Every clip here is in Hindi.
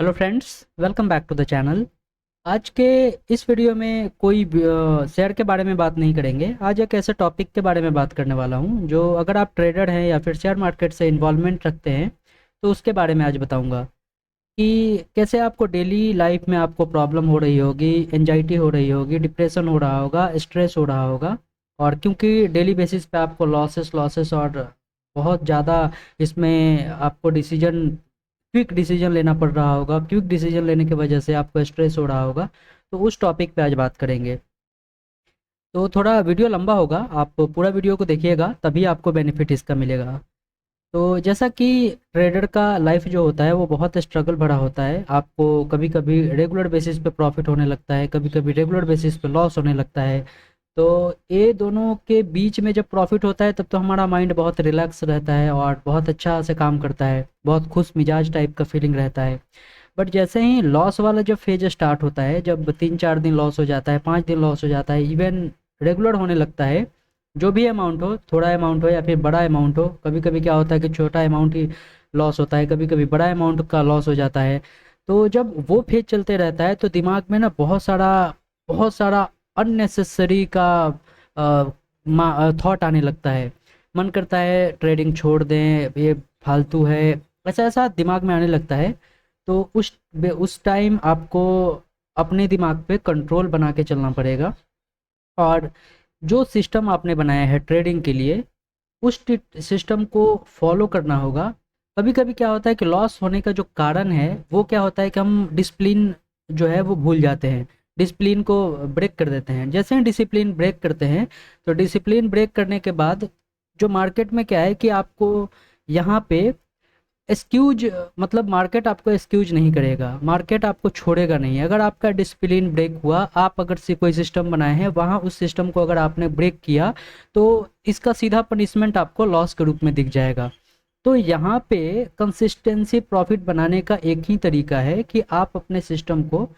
Hello friends, welcome back to the channel. आज के इस वीडियो में कोई शेयर के बारे में बात नहीं करेंगे। आज एक ऐसे टॉपिक के बारे में बात करने वाला हूं जो अगर आप ट्रेडर हैं या फिर शेयर मार्केट से इन्वॉल्वमेंट रखते हैं तो उसके बारे में आज बताऊंगा कि कैसे आपको डेली लाइफ में आपको प्रॉब्लम हो रही होगी, एंजाइटी हो रही होगी, डिप्रेशन हो रहा होगा, स्ट्रेस हो रहा होगा। और क्योंकि डेली बेसिस पे आपको लॉसेस लॉसेस और बहुत ज़्यादा इसमें आपको क्विक डिसीजन लेना पड़ रहा होगा। क्विक डिसीजन लेने की वजह से आपको स्ट्रेस हो रहा होगा। तो उस टॉपिक पे आज बात करेंगे। तो थोड़ा वीडियो लंबा होगा, आप पूरा वीडियो को देखिएगा तभी आपको बेनिफिट इसका मिलेगा। तो जैसा कि ट्रेडर का लाइफ जो होता है वो बहुत स्ट्रगल भरा होता है। आपको कभी कभी रेगुलर बेसिस पे प्रॉफिट होने लगता है, कभी कभी रेगुलर बेसिस पे लॉस होने लगता है। तो ये दोनों के बीच में जब प्रॉफिट होता है तब तो हमारा माइंड बहुत रिलैक्स रहता है और बहुत अच्छा से काम करता है, बहुत खुश मिजाज टाइप का फीलिंग रहता है। बट जैसे ही लॉस वाला जब फेज स्टार्ट होता है, जब 3-4 दिन लॉस हो जाता है, 5 दिन लॉस हो जाता है, इवन रेगुलर होने लगता है, जो भी अमाउंट हो, थोड़ा अमाउंट हो या फिर बड़ा अमाउंट हो, कभी कभी क्या होता है कि छोटा अमाउंट ही लॉस होता है, कभी कभी बड़ा अमाउंट का लॉस हो जाता है। तो जब वो फेज चलते रहता है तो दिमाग में ना बहुत सारा अननेसेसरी का थॉट आने लगता है। मन करता है ट्रेडिंग छोड़ दें, ये फालतू है, ऐसा ऐसा दिमाग में आने लगता है। तो उस टाइम आपको अपने दिमाग पे कंट्रोल बना के चलना पड़ेगा। और जो सिस्टम आपने बनाया है ट्रेडिंग के लिए, उस सिस्टम को फॉलो करना होगा। कभी कभी क्या होता है कि लॉस होने का जो कारण है वो क्या होता है कि हम डिसिप्लिन जो है वो भूल जाते हैं, डिसिप्लिन को ब्रेक कर देते हैं। जैसे ही डिसिप्लिन ब्रेक करते हैं तो डिसिप्लिन ब्रेक करने के बाद जो मार्केट में क्या है कि आपको यहाँ पे एक्सक्यूज, मतलब मार्केट आपको एक्सक्यूज नहीं करेगा, मार्केट आपको छोड़ेगा नहीं। अगर आपका डिसिप्लिन ब्रेक हुआ, आप अगर से कोई सिस्टम बनाए हैं वहाँ उस सिस्टम को अगर आपने ब्रेक किया तो इसका सीधा पनिशमेंट आपको लॉस के रूप में दिख जाएगा। तो यहाँ पे कंसिस्टेंसी प्रॉफिट बनाने का एक ही तरीका है कि आप अपने सिस्टम को,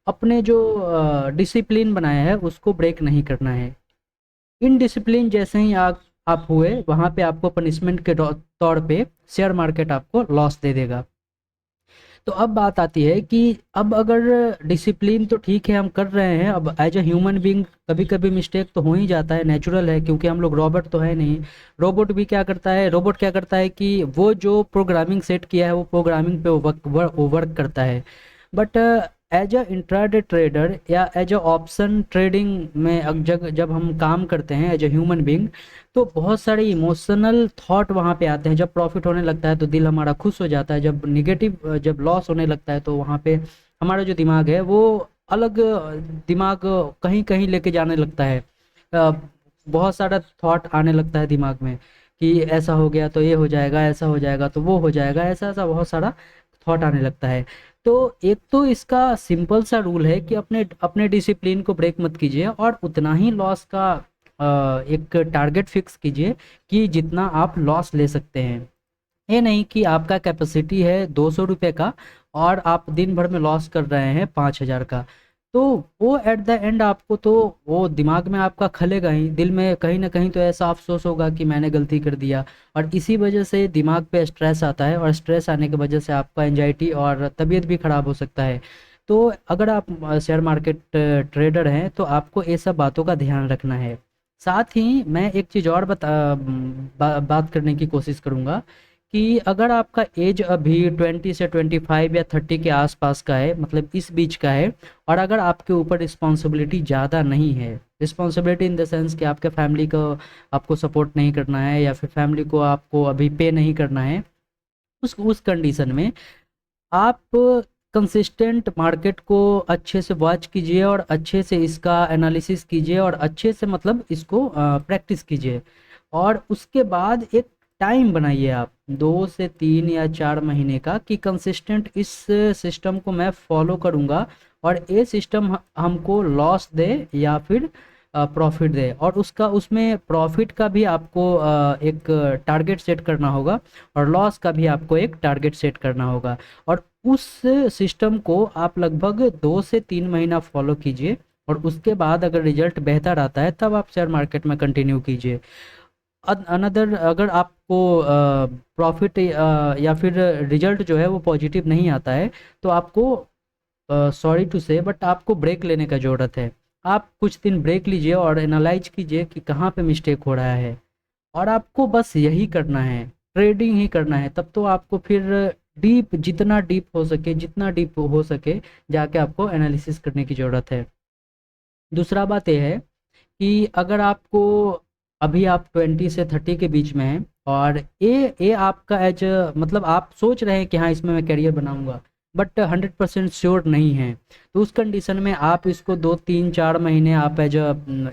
अपने जो डिसिप्लिन बनाया है उसको ब्रेक नहीं करना है। इनडिसिप्लिन जैसे ही आप हुए वहां पे आपको पनिशमेंट के तौर पे शेयर मार्केट आपको लॉस दे देगा। तो अब बात आती है कि अब अगर डिसिप्लिन तो ठीक है हम कर रहे हैं, अब एज ए ह्यूमन बीइंग कभी कभी मिस्टेक तो हो ही जाता है, नेचुरल है, क्योंकि हम लोग रोबोट तो है नहीं। रोबोट क्या करता है कि वो जो प्रोग्रामिंग सेट किया है वो प्रोग्रामिंग पे वो वर्क करता है। But as a intraday trader या एज अ ऑप्शन ट्रेडिंग में जब जब हम काम करते हैं एज अ ह्यूमन बीइंग, तो बहुत सारे इमोशनल थॉट वहाँ पे आते हैं। जब प्रॉफिट होने लगता है तो दिल हमारा खुश हो जाता है, जब लॉस होने लगता है तो वहाँ पे हमारा जो दिमाग है वो अलग दिमाग कहीं कहीं लेके जाने लगता है। अ, बहुत सारा थॉट आने लगता है दिमाग में कि ऐसा हो गया तो ये हो जाएगा, ऐसा हो जाएगा तो वो हो जाएगा, ऐसा ऐसा बहुत सारा थॉट आने लगता है। तो एक तो इसका सिंपल सा रूल है कि अपने अपने डिसिप्लिन को ब्रेक मत कीजिए और उतना ही लॉस का एक टारगेट फिक्स कीजिए कि जितना आप लॉस ले सकते हैं। ये नहीं कि आपका कैपेसिटी है 200 रुपये का और आप दिन भर में लॉस कर रहे हैं 5,000 का। तो वो एट द एंड आपको तो वो दिमाग में आपका खलेगा ही, दिल में कहीं ना कहीं तो ऐसा अफसोस होगा कि मैंने गलती कर दिया। और इसी वजह से दिमाग पे स्ट्रेस आता है और स्ट्रेस आने की वजह से आपका एंजाइटी और तबीयत भी खराब हो सकता है। तो अगर आप शेयर मार्केट ट्रेडर हैं तो आपको ये सब बातों का ध्यान रखना है। साथ ही मैं एक चीज़ और बात करने की कोशिश करूँगा कि अगर आपका एज अभी 20 से 25 या 30 के आसपास का है, मतलब इस बीच का है, और अगर आपके ऊपर रिस्पॉन्सिबिलिटी ज़्यादा नहीं है, रिस्पॉन्सिबिलिटी इन द सेंस कि आपके फैमिली को आपको सपोर्ट नहीं करना है या फिर फैमिली को आपको अभी पे नहीं करना है, उस कंडीशन में आप कंसिस्टेंट मार्केट को अच्छे से वॉच कीजिए और अच्छे से इसका एनालिसिस कीजिए और अच्छे से मतलब इसको प्रैक्टिस कीजिए। और उसके बाद एक टाइम बनाइए आप 2 से 3 या 4 महीने का कि कंसिस्टेंट इस सिस्टम को मैं फॉलो करूँगा और ये सिस्टम हमको लॉस दे या फिर प्रॉफिट दे, और उसका उसमें प्रॉफिट का भी आपको एक टारगेट सेट करना होगा और लॉस का भी आपको एक टारगेट सेट करना होगा। और उस सिस्टम को आप लगभग 2 से 3 महीना फॉलो कीजिए और उसके बाद अगर रिजल्ट बेहतर आता है तब आप शेयर मार्केट में कंटिन्यू कीजिए। अनदर अगर आपको आपको प्रॉफिट या फिर रिजल्ट जो है वो पॉजिटिव नहीं आता है, तो आपको सॉरी टू से बट आपको ब्रेक लेने का ज़रूरत है। आप कुछ दिन ब्रेक लीजिए और एनालाइज कीजिए कि कहाँ पे मिस्टेक हो रहा है, और आपको बस यही करना है, ट्रेडिंग ही करना है। तब तो आपको फिर डीप, जितना डीप हो सके, जितना डीप हो सके जाके आपको एनालिसिस करने की ज़रूरत है। दूसरा बात ये है कि अगर आपको, अभी आप 20 से 30 के बीच में हैं और ये आपका एज मतलब आप सोच रहे हैं कि हाँ इसमें मैं करियर बनाऊंगा, बट 100% श्योर नहीं है, तो उस कंडीशन में आप इसको 2 3 4 महीने आप एज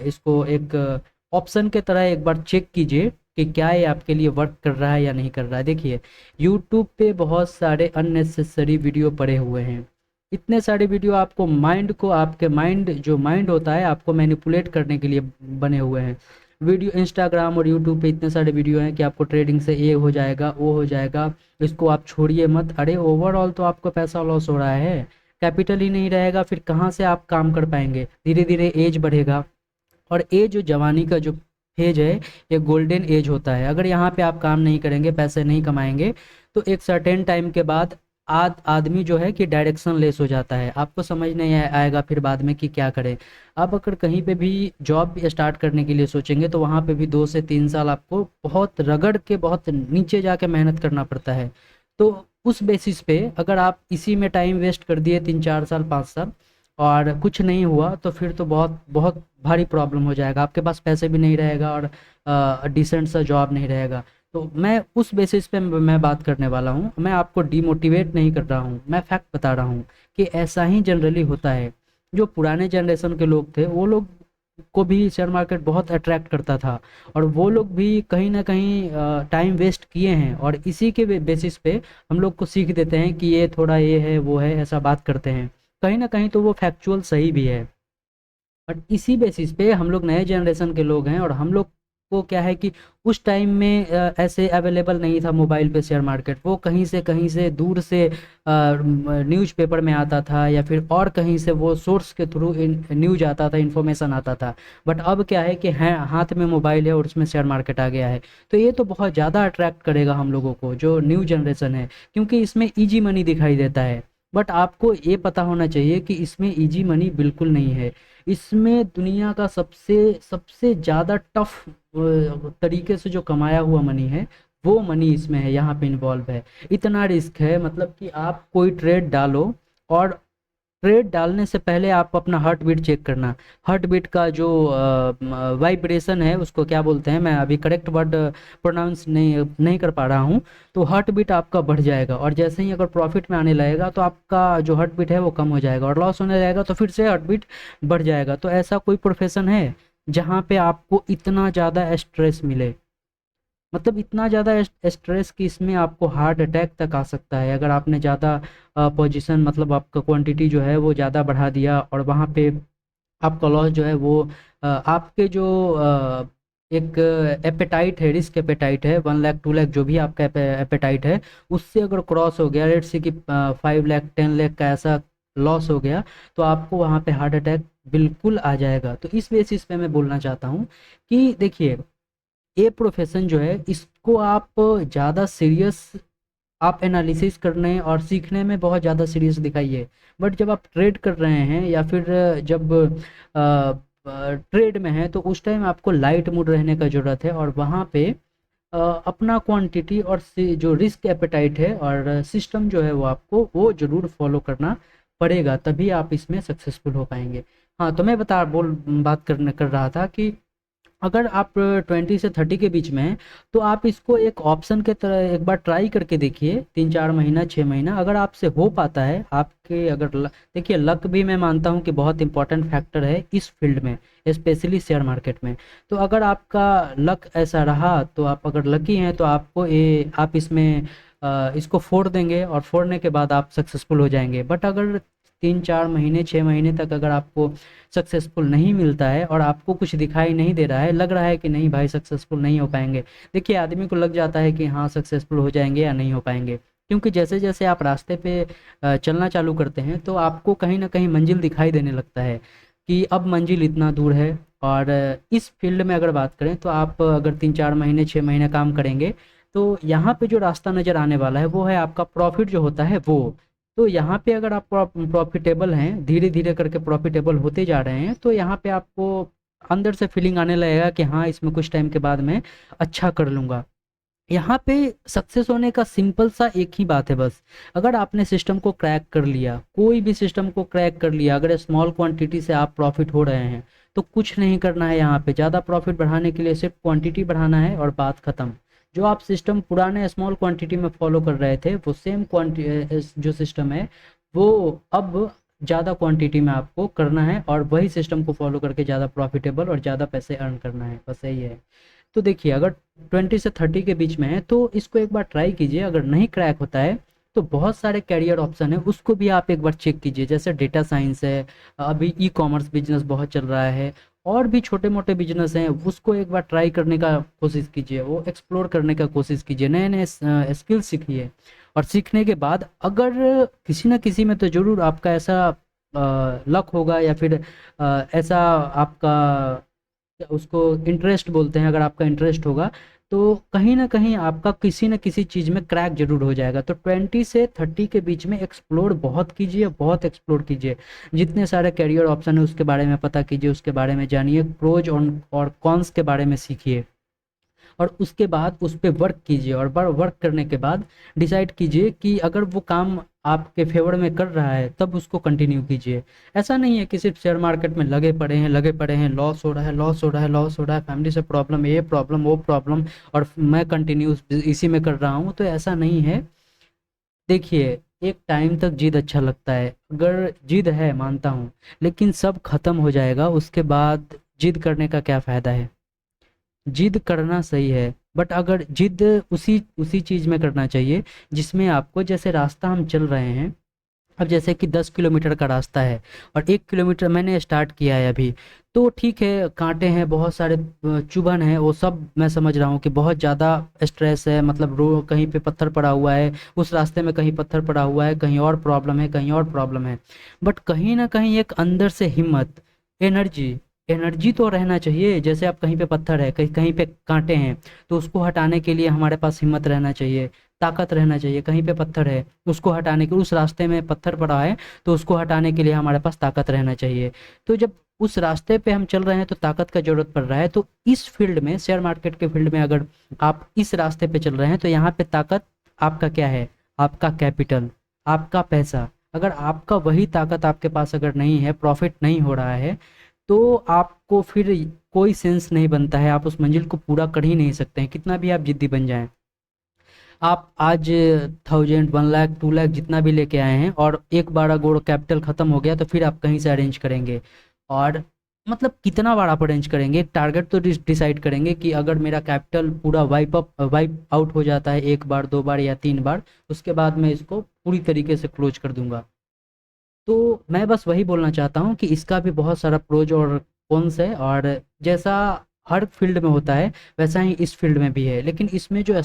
इसको एक ऑप्शन के तरह एक बार चेक कीजिए कि क्या ये आपके लिए वर्क कर रहा है या नहीं कर रहा है। देखिए यूट्यूब पे बहुत सारे अननेसेसरी वीडियो पड़े हुए हैं, इतने सारे वीडियो आपको माइंड को, आपके माइंड जो माइंड होता है आपको मैनिपुलेट करने के लिए बने हुए हैं वीडियो। इंस्टाग्राम और यूट्यूब पे इतने सारे वीडियो हैं कि आपको ट्रेडिंग से ये हो जाएगा, वो हो जाएगा, इसको आप छोड़िए मत। अरे ओवरऑल तो आपको पैसा लॉस हो रहा है, कैपिटल ही नहीं रहेगा, फिर कहाँ से आप काम कर पाएंगे। धीरे धीरे एज बढ़ेगा, और ये जो जवानी का जो फेज है ये गोल्डन एज होता है। अगर यहाँ पे आप काम नहीं करेंगे, पैसे नहीं कमाएंगे, तो एक सर्टेन टाइम के बाद आदमी जो है कि डायरेक्शन लेस हो जाता है, आपको समझ नहीं आएगा फिर बाद में कि क्या करें। आप अगर कहीं पे भी जॉब भी स्टार्ट करने के लिए सोचेंगे तो वहाँ पे भी 2 से 3 साल आपको बहुत रगड़ के, बहुत नीचे जाके मेहनत करना पड़ता है। तो उस बेसिस पे अगर आप इसी में टाइम वेस्ट कर दिए 3 4 साल 5 साल और कुछ नहीं हुआ, तो फिर तो बहुत बहुत भारी प्रॉब्लम हो जाएगा, आपके पास पैसे भी नहीं रहेगा और डिसेंट सा जॉब नहीं रहेगा। तो मैं उस बेसिस पे मैं बात करने वाला हूँ, मैं आपको डीमोटिवेट नहीं कर रहा हूँ, मैं फैक्ट बता रहा हूँ कि ऐसा ही जनरली होता है। जो पुराने जनरेशन के लोग थे वो लोग को भी शेयर मार्केट बहुत अट्रैक्ट करता था, और वो लोग भी कहीं ना कहीं टाइम वेस्ट किए हैं, और इसी के बेसिस पे हम लोग को सीख देते हैं कि ये थोड़ा ये है वो है, ऐसा बात करते हैं। कहीं ना कहीं तो वो फैक्चुअल सही भी है, बट इसी बेसिस पे हम लोग नए जनरेशन के लोग हैं, और हम लोग को क्या है कि उस टाइम में ऐसे अवेलेबल नहीं था मोबाइल पे शेयर मार्केट। वो कहीं से दूर से न्यूज़पेपर में आता था, या फिर और कहीं से वो सोर्स के थ्रू न्यूज आता था, इन्फॉर्मेशन आता था। बट अब क्या है कि है हाथ में मोबाइल है और उसमें शेयर मार्केट आ गया है, तो ये तो बहुत ज़्यादा अट्रैक्ट करेगा हम लोगों को, जो न्यू जनरेशन है, क्योंकि इसमें ईजी मनी दिखाई देता है। बट आपको ये पता होना चाहिए कि इसमें इजी मनी बिल्कुल नहीं है। इसमें दुनिया का सबसे सबसे ज़्यादा टफ तरीके से जो कमाया हुआ मनी है, वो मनी इसमें है, यहाँ पे इन्वॉल्व है। इतना रिस्क है, मतलब कि आप कोई ट्रेड डालो, और ट्रेड डालने से पहले आप अपना हार्ट बीट चेक करना। हार्ट बीट का जो वाइब्रेशन है उसको क्या बोलते हैं, मैं अभी करेक्ट वर्ड प्रोनाउंस नहीं कर पा रहा हूँ। तो हार्ट बीट आपका बढ़ जाएगा, और जैसे ही अगर प्रॉफिट में आने लगेगा तो आपका जो हार्ट बीट है वो कम हो जाएगा, और लॉस होने लगेगा तो फिर से हार्ट बीट बढ़ जाएगा। तो ऐसा कोई प्रोफेशन है जहाँ पे आपको इतना ज़्यादा स्ट्रेस मिले, मतलब इतना ज़्यादा स्ट्रेस कि इसमें आपको हार्ट अटैक तक आ सकता है, अगर आपने ज़्यादा पोजीशन, मतलब आपका क्वांटिटी जो है वो ज़्यादा बढ़ा दिया, और वहाँ पे आपका लॉस जो है वो आपके जो एक एपेटाइट है, रिस्क एपेटाइट है, 1 लाख 2 लाख जो भी आपका एपेटाइट है, उससे अगर क्रॉस हो गया, लेट से कि 5 लाख 10 लाख का ऐसा लॉस हो गया, तो आपको वहाँ पे हार्ट अटैक बिल्कुल आ जाएगा। तो इस बेसिस पे मैं बोलना चाहता हूँ कि देखिए, ये प्रोफेशन जो है इसको आप ज़्यादा सीरियस, आप एनालिसिस करने और सीखने में बहुत ज़्यादा सीरियस दिखाइए। बट जब आप ट्रेड कर रहे हैं, या फिर जब ट्रेड में हैं, तो उस टाइम आपको लाइट मूड रहने का ज़रूरत है, और वहाँ पे अपना क्वांटिटी और जो रिस्क एपेटाइट है और सिस्टम जो है वो आपको वो ज़रूर फॉलो करना पड़ेगा, तभी आप इसमें सक्सेसफुल हो पाएंगे। हाँ, तो मैं बात कर रहा था कि अगर आप 20 से 30 के बीच में हैं, तो आप इसको एक ऑप्शन के तरह एक बार ट्राई करके देखिए, 3 4 महीना 6 महीना, अगर आपसे हो पाता है आपके, अगर देखिए लक भी मैं मानता हूँ कि बहुत इंपॉर्टेंट फैक्टर है इस फील्ड में, स्पेशली शेयर मार्केट में। तो अगर आपका लक ऐसा रहा, तो आप अगर लकी हैं तो आपको ये, आप इसमें इसको फोड़ देंगे, और फोड़ने के बाद आप सक्सेसफुल हो जाएंगे। बट अगर 3 4 महीने 6 महीने तक अगर आपको सक्सेसफुल नहीं मिलता है, और आपको कुछ दिखाई नहीं दे रहा है, लग रहा है कि नहीं भाई सक्सेसफुल नहीं हो पाएंगे। देखिए आदमी को लग जाता है कि हाँ सक्सेसफुल हो जाएंगे या नहीं हो पाएंगे, क्योंकि जैसे जैसे आप रास्ते पे चलना चालू करते हैं, तो आपको कहीं ना कहीं मंजिल दिखाई देने लगता है कि अब मंजिल इतना दूर है। और इस फील्ड में अगर बात करें, तो आप अगर 3 4 महीने 6 महीने काम करेंगे, तो यहाँ पे जो रास्ता नज़र आने वाला है वो है आपका प्रॉफिट जो होता है वो। तो यहाँ पे अगर आप प्रॉफिटेबल हैं, धीरे धीरे करके प्रॉफिटेबल होते जा रहे हैं, तो यहाँ पे आपको अंदर से फीलिंग आने लगेगा कि हाँ इसमें कुछ टाइम के बाद मैं अच्छा कर लूँगा। यहाँ पे सक्सेस होने का सिंपल सा एक ही बात है बस, अगर आपने सिस्टम को क्रैक कर लिया, कोई भी सिस्टम को क्रैक कर लिया, अगर स्मॉल क्वांटिटी से आप प्रॉफिट हो रहे हैं तो कुछ नहीं करना है। यहाँ पे ज़्यादा प्रॉफिट बढ़ाने के लिए सिर्फ क्वांटिटी बढ़ाना है और बात ख़त्म। जो आप सिस्टम पुराने स्मॉल क्वांटिटी में फॉलो कर रहे थे वो सेम क्वांटिटी जो सिस्टम है वो अब ज़्यादा क्वांटिटी में आपको करना है, और वही सिस्टम को फॉलो करके ज़्यादा प्रॉफिटेबल और ज़्यादा पैसे अर्न करना है, बस यही है। तो देखिए अगर 20 से 30 के बीच में है तो इसको एक बार ट्राई कीजिए। अगर नहीं क्रैक होता है तो बहुत सारे कैरियर ऑप्शन है, उसको भी आप एक बार चेक कीजिए। जैसे डेटा साइंस है, अभी ई कॉमर्स बिजनेस बहुत चल रहा है, और भी छोटे मोटे बिजनेस हैं, उसको एक बार ट्राई करने का कोशिश कीजिए, वो एक्सप्लोर करने का कोशिश कीजिए, नए नए स्किल सीखिए। और सीखने के बाद अगर किसी ना किसी में तो ज़रूर आपका ऐसा लक होगा, या फिर ऐसा आपका उसको इंटरेस्ट बोलते हैं, अगर आपका इंटरेस्ट होगा तो कहीं ना कहीं आपका किसी न किसी चीज़ में क्रैक जरूर हो जाएगा। तो 20 से 30 के बीच में एक्सप्लोर बहुत कीजिए, बहुत एक्सप्लोर कीजिए। जितने सारे करियर ऑप्शन है उसके बारे में पता कीजिए, उसके बारे में जानिए, प्रोज और कॉन्स के बारे में सीखिए, और उसके बाद उस पे वर्क कीजिए। और वर्क करने के बाद डिसाइड कीजिए कि अगर वो काम आपके फेवर में कर रहा है तब उसको कंटिन्यू कीजिए। ऐसा नहीं है कि सिर्फ शेयर मार्केट में लगे पड़े हैं, लॉस हो रहा है, लॉस हो रहा है, लॉस हो रहा है, फैमिली से प्रॉब्लम, ये प्रॉब्लम, वो प्रॉब्लम, और मैं कंटिन्यू इसी में कर रहा हूँ, तो ऐसा नहीं है। देखिए एक टाइम तक जिद अच्छा लगता है, अगर जिद है मानता हूँ, लेकिन सब खत्म हो जाएगा उसके बाद जिद करने का क्या फ़ायदा है। जिद करना सही है, बट अगर जिद उसी उसी चीज़ में करना चाहिए जिसमें आपको, जैसे रास्ता हम चल रहे हैं, अब जैसे कि 10 किलोमीटर का रास्ता है और 1 किलोमीटर मैंने स्टार्ट किया है अभी, तो ठीक है कांटे हैं, बहुत सारे चुभन है, वो सब मैं समझ रहा हूँ कि बहुत ज़्यादा स्ट्रेस है, मतलब रो कहीं पे पत्थर पड़ा हुआ है, उस रास्ते में कहीं पत्थर पड़ा हुआ है, कहीं और प्रॉब्लम है, कहीं और प्रॉब्लम है, बट कहीं ना कहीं एक अंदर से हिम्मत, एनर्जी, एनर्जी तो रहना चाहिए। जैसे आप कहीं पे पत्थर है, कहीं कहीं पे कांटे हैं, तो उसको हटाने के लिए हमारे पास हिम्मत रहना चाहिए, ताकत रहना चाहिए। कहीं पे पत्थर है, उसको हटाने के, उस रास्ते में पत्थर पड़ा है तो उसको हटाने के लिए हमारे पास ताकत रहना चाहिए। तो जब उस रास्ते पे हम चल रहे हैं तो ताकत का ज़रूरत पड़ रहा है। तो इस फील्ड में, शेयर मार्केट के फील्ड में, अगर आप इस रास्ते पे चल रहे हैं तो यहाँ पे ताकत आपका क्या है, आपका कैपिटल, आपका पैसा। अगर आपका वही ताकत आपके पास अगर नहीं है, प्रॉफिट नहीं हो रहा है, तो आपको फिर कोई सेंस नहीं बनता है, आप उस मंजिल को पूरा कर ही नहीं सकते हैं, कितना भी आप जिद्दी बन जाएं। आप आज 1000, 1 लाख, 2 लाख जितना भी लेके आए हैं, और एक बार अगर कैपिटल ख़त्म हो गया तो फिर आप कहीं से अरेंज करेंगे। और मतलब कितना बार आप अरेंज करेंगे, टारगेट तो डिसाइड करेंगे कि अगर मेरा कैपिटल पूरा वाइप आउट हो जाता है 1 बार, 2 बार या 3 बार, उसके बाद मैं इसको पूरी तरीके से क्लोज कर दूंगा। तो मैं बस वही बोलना चाहता हूँ कि इसका भी बहुत सारा प्रोज और कॉन्स है, और जैसा हर फील्ड में होता है वैसा ही इस फील्ड में भी है, लेकिन इसमें जो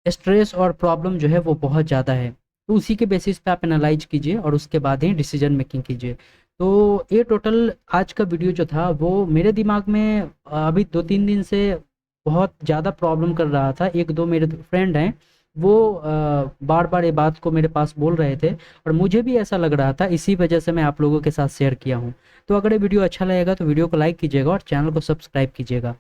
स्ट्रेस और प्रॉब्लम जो है वो बहुत ज़्यादा है। तो उसी के बेसिस पे आप एनालाइज कीजिए और उसके बाद ही डिसीजन मेकिंग कीजिए। तो ये टोटल आज का वीडियो जो था वो मेरे दिमाग में अभी 2-3 दिन से बहुत ज़्यादा प्रॉब्लम कर रहा था। एक दो मेरे फ्रेंड हैं, वो बार बार ये बात को मेरे पास बोल रहे थे, और मुझे भी ऐसा लग रहा था, इसी वजह से मैं आप लोगों के साथ शेयर किया हूँ। तो अगर ये वीडियो अच्छा लगेगा तो वीडियो को लाइक कीजिएगा और चैनल को सब्सक्राइब कीजिएगा।